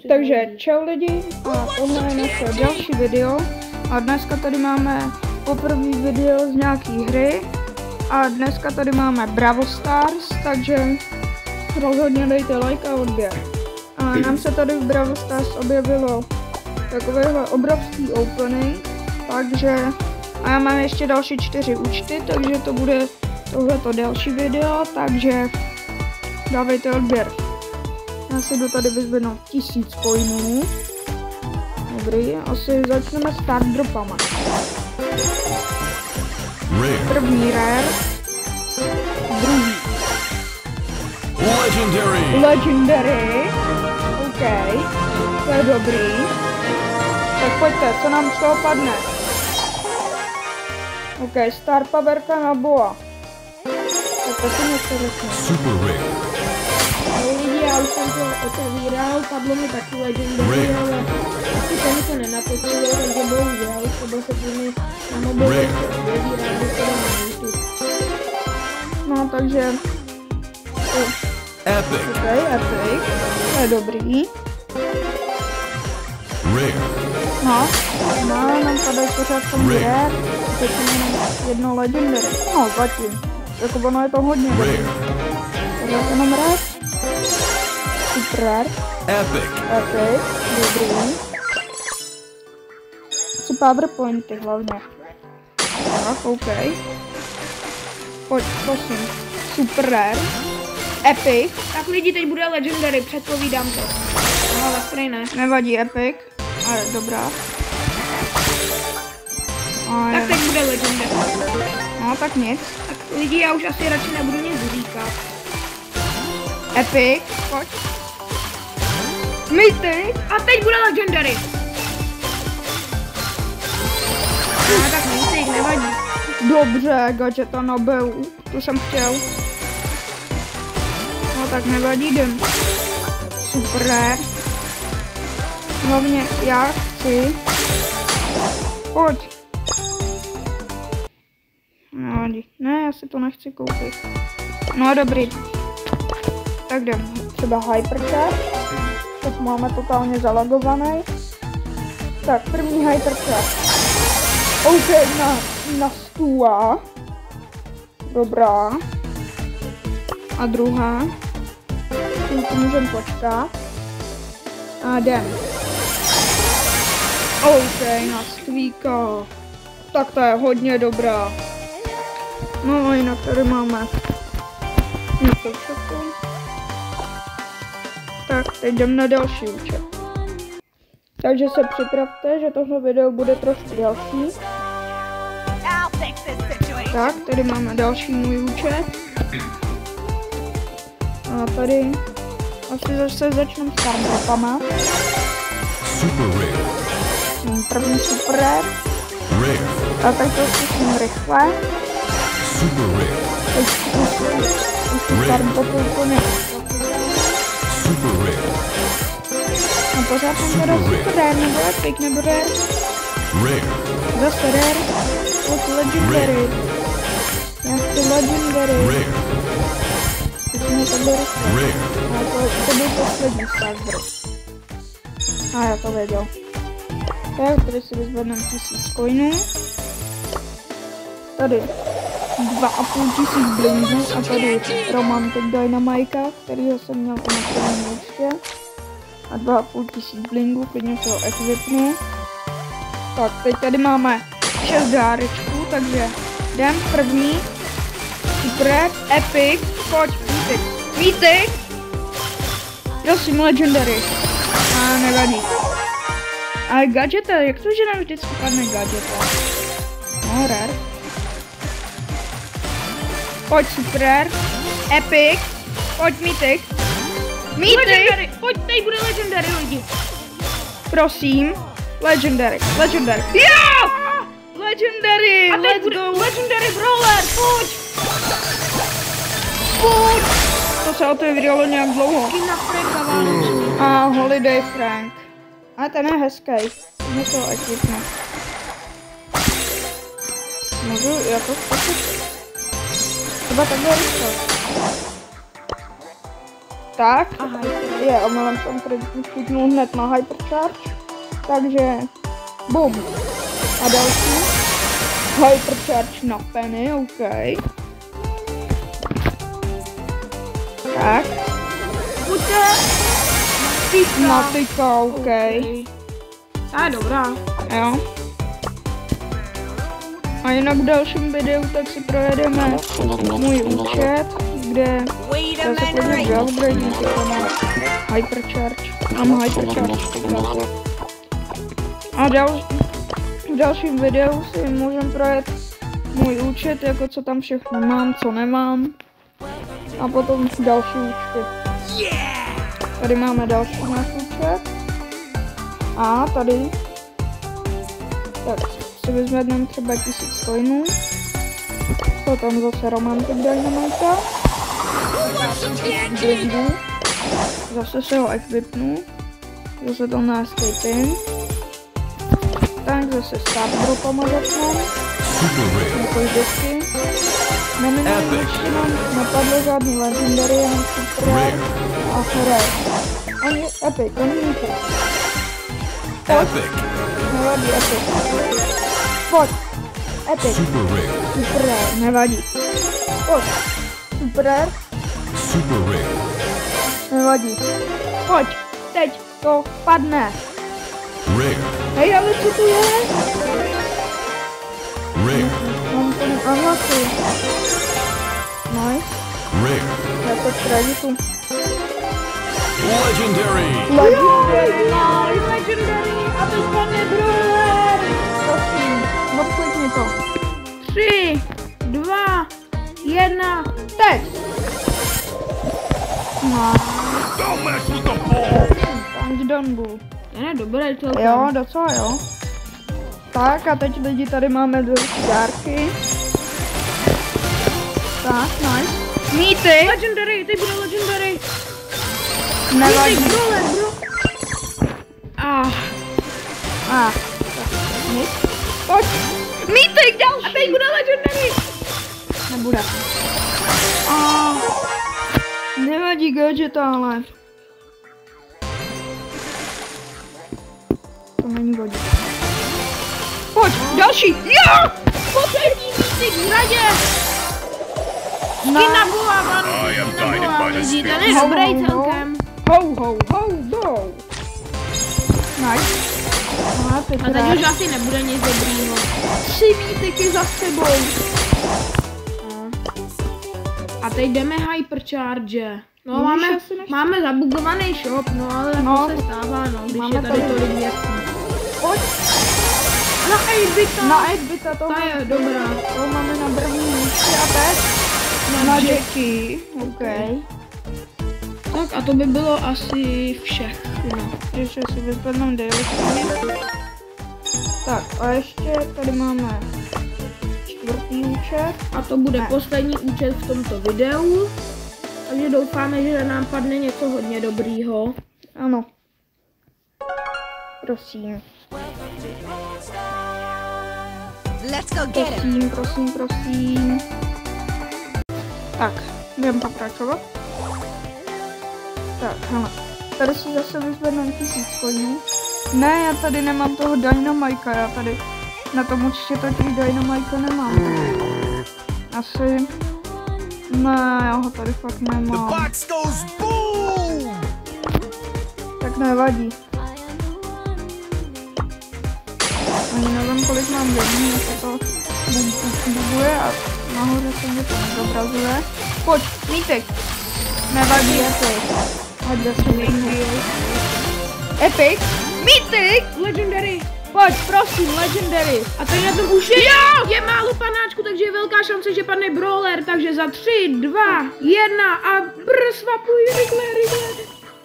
Takže čau lidi, a tohle je naše další video a dneska tady máme poprvé video z nějaký hry a dneska tady máme Brawl Stars, takže rozhodně dejte like a odběr. A nám se tady v Brawl Stars objevilo takovéhle obrovský opening, takže a já mám ještě další 4 účty, takže to bude tohleto další video, takže dávejte odběr. Já si jdu tady vyzvednout 1000 coinů. Dobrý, asi začneme start dropama. První rare. Druhý. Legendary. OK. To je dobrý. Tak pojďte, co nám z toho padne? OK, star powerka na boa. Tak to si něco řekne. Super rare. Lidi, já už jsem to otevíral, padlo mi taky legendary, ale asi ten se nenatočil, takže bohužel, třeba se mi na mobilu objeví, rád bych to dal na YouTube. No, takže... Epic. OK, epic. To je dobrý. Rare. No, nám padají pořád tomu rare, teď jenom jedno legendary. No, zatím. Jako ono je to hodně dobrý. Pořád jenom rare. Super. Epic. Epic. Dobrý. Chci powerpointy hlavně. Tak, OK. Pojď, prosím. Super rare. Epic. Tak lidi, teď bude legendary, předpovídám to. No, ale prej ne. Nevadí, epic. Ale dobrá. A tak teď bude legendary. No, tak nic. Tak lidi, já už asi radši nebudu nic říkat. Epic. Pojď. Mythic. A teď bude legendary. No, tak mythic, nevadí. Dobře, gadgeta na BU. To jsem chtěl. No tak nevadí, jdem. Super rare. Hlavně já chci. Pojď. Nevadí. Ne, já si to nechci koupit. No dobrý. Tak jdem. Třeba hyperchat. Tak máme totálně zalagovaný. Tak první hyperchat. OK, na stůla. Dobrá. A druhá. Chvilku můžeme počkat. A jdem. OK, na stvíka. Tak to je hodně dobrá. No a jinak tady máme něco všechno. Tak, teď jdem na další účet. Takže se připravte, že tohle video bude trošku delší. Tak, tady máme další můj účet. A tady asi zase začnu s dropama. Super rare. První super rare. Rare. A tak to zkusím rychle. Super rare. Teď zkusím úplně. Super rare. A pořád jsem teda super rare, nebo epic, nebo rare. Rare. Zase rare. Od legendary. Já chci legendary. Rare. Zkusíme to do rychle. Rare. A to byl poslední starter. A já to věděl. Tak, tady si vyzvedneme 1000 coinů. Tady 2500 blingů a tady Romantic Dynamika, kterýho jsem měl na prvním účtě. A 2500 blingů, klidně to equipnu. Tak, teď tady máme 6 dárečků, takže jdem první. Super, epic, pojď, mythic. Mythic! Prosím, legendary. A nevadí. Ale gadgeta, jak to, že nám vždycky padne gadgeta? No, rare. Pojď super rare. Epic. Pojď mythic. Legendary, pojď, teď bude legendary lidi. Prosím. Legendary, legendary. Jo! Legendary, a teď bude legendary brawler, pojď. Pojď. To se otevřelo nějak dlouho. Na Franka vánoční. A Holiday Frank. A ten je hezký. Něco equipnu. Můžu jako zkusit? Třeba takhle rychle. Tak, Aha, je, omylem jsem kliknul hned na Hypercharge, takže bum. A další Hypercharge na Penny, OK. Tak. Buďte. Na tyka, OK. Ta je dobrá. Jo. A jinak v dalším videu tak si projedeme můj účet, kde se klidně doupgradím, Hypercharge. Mám Hypercharge. A v dalším videu si můžeme projet můj účet, jako co tam všechno mám, co nemám. A potom další účty. Tady máme další náš účet. A tady. Tak si vezmeme třeba 1000 coinů. To tam zase Romantic Dynamite. Zase se ho equipnu. Zase to na escaping. Tak zase start dropama začneme. Jako vždycky. Neminulý ještě nám napadlo žádný legendary, jenom super a rare. Ani epic, ani mythic. Epic. Nevadí, epic. Pojď. Epic. Super rare. Super rare, nevadí. Pojď. Super rare. Super rare. Nevadí. Pojď. Teď to padne. Rare. Hej, ale co tu je? Rare. Mám to unlucky. Nice. Rare. Já to kreditu. Legendary. Legendary. Legendary. A to spadne brawler. Prosím, odklikni to. 3, 2, 1. Teď. No. Don't mess with the ball. Punch down bull. Ne, dobré to. Jo, docela jo. Tak a teď lidi tady máme dárky. Tak, nice. Mýty. Legendary, teď bude legendary. Nevadí. Mýty, brawler, bro. Nic. Pojď. Mýty, další. A teď bude legendary. Nebude. Nevadí gadget, ale. To není gadget. Pojď, další. Jo! Poslední místek v radě. Skin na Boa, I am guided by the lidi, ten spirit. je dobrý celkem. Ho, go. Nice. A teď A teď už asi nebude nic dobrýho. 3 mítiky za sebou. A teď jdeme Hypercharge. No, Víš, máme zabugovaný shop, no ale No. to se stává, no, když Máme je tady tady- tolik věcí. Pojď. Na 8-bita. Na 8-bita to Ta je dobrá. to máme na první místě a teď na Jackie. OK. Tak a to by bylo asi všechno. Ještě si vypadnou Daily. Tak a ještě tady máme 4. účet. A to bude Ne. poslední účet v tomto videu. Takže doufáme, že nám padne něco hodně dobrýho. Ano. Prosím. Let's go get it. Prosím. Tak, budeme pokračovat. Tak, hele. Tady si zase vyzvedneme 1000 coinů. Ne, já tady nemám toho Dynamika, já tady na tom určitě totiž Dynamika nemám. Asi... Ne, já ho tady fakt The nemám. box goes boom. Tak nevadí. Ani nevím, kolik mám lidí, jak se to buguje a nahoře se mě to nezobrazuje. Pojď, Mítek. Nevadí, Epic. Ať zase Epic. Mítek. Legendary. Pojď, prosím, Legendary. A tady na tom už je málo panáčku, takže je velká šance, že padne brawler. Takže za 3, 2, 1 a swapuj, rychle.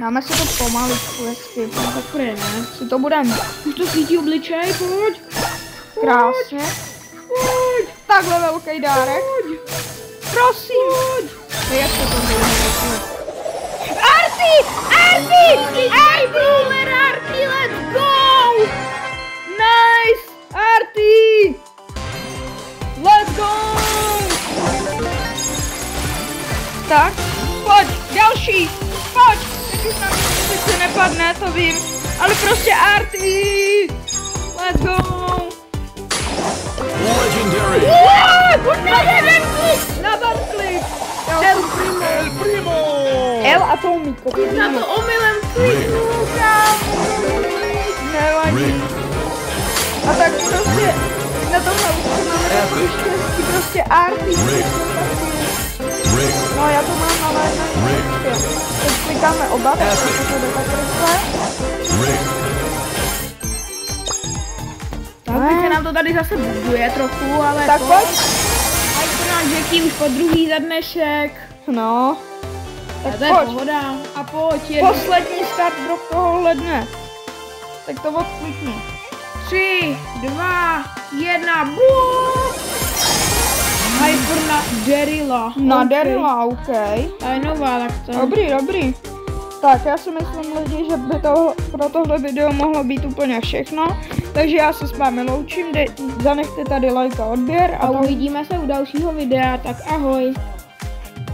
Dáme si to pomaličku, hezky. No tak ne. Si to budeme. Už to svítí obličej, pojď. Krásně. Pojď. Takhle velký dárek. Pojď. Prosím. Pojď. Jak se to bude? Ej, brawler, Arty, let's go. Nice! Arty! Let's go! Tak, pojď, další! nevypadne, to vím. Ale prostě Arty! Let's go! Legendary. Na jeden klik! Na one klik! El Primo. El Primo. El Atomico. Ty na to omylem Rare. kliknul, kámo. Nevadí. Rare. A tak prostě na tomhle už máme takový štěstí, prostě Arty. Rare. Rare. No já to mám, ale ne. Teď klikáme oba, tak to jde tak rychle. Rare. Tak teď se nám to tady zase buduje trochu, ale Tak to... pojď. A to náš Jackie už po druhý za dnešek. No. A Tak to je pojď. pohoda. A pojď, Poslední start drop tohohle dne. Tak to odklikni. 3, 2, 1, boom! Hyper na Daryla. Na OK. Daryla, OK. Ta je nová, tak to... Dobrý, dobrý. Tak já si myslím lidi, že by to pro tohle video mohlo být úplně všechno. Takže já se s vámi loučím, zanechte tady like a odběr A uvidíme se u dalšího videa, tak ahoj.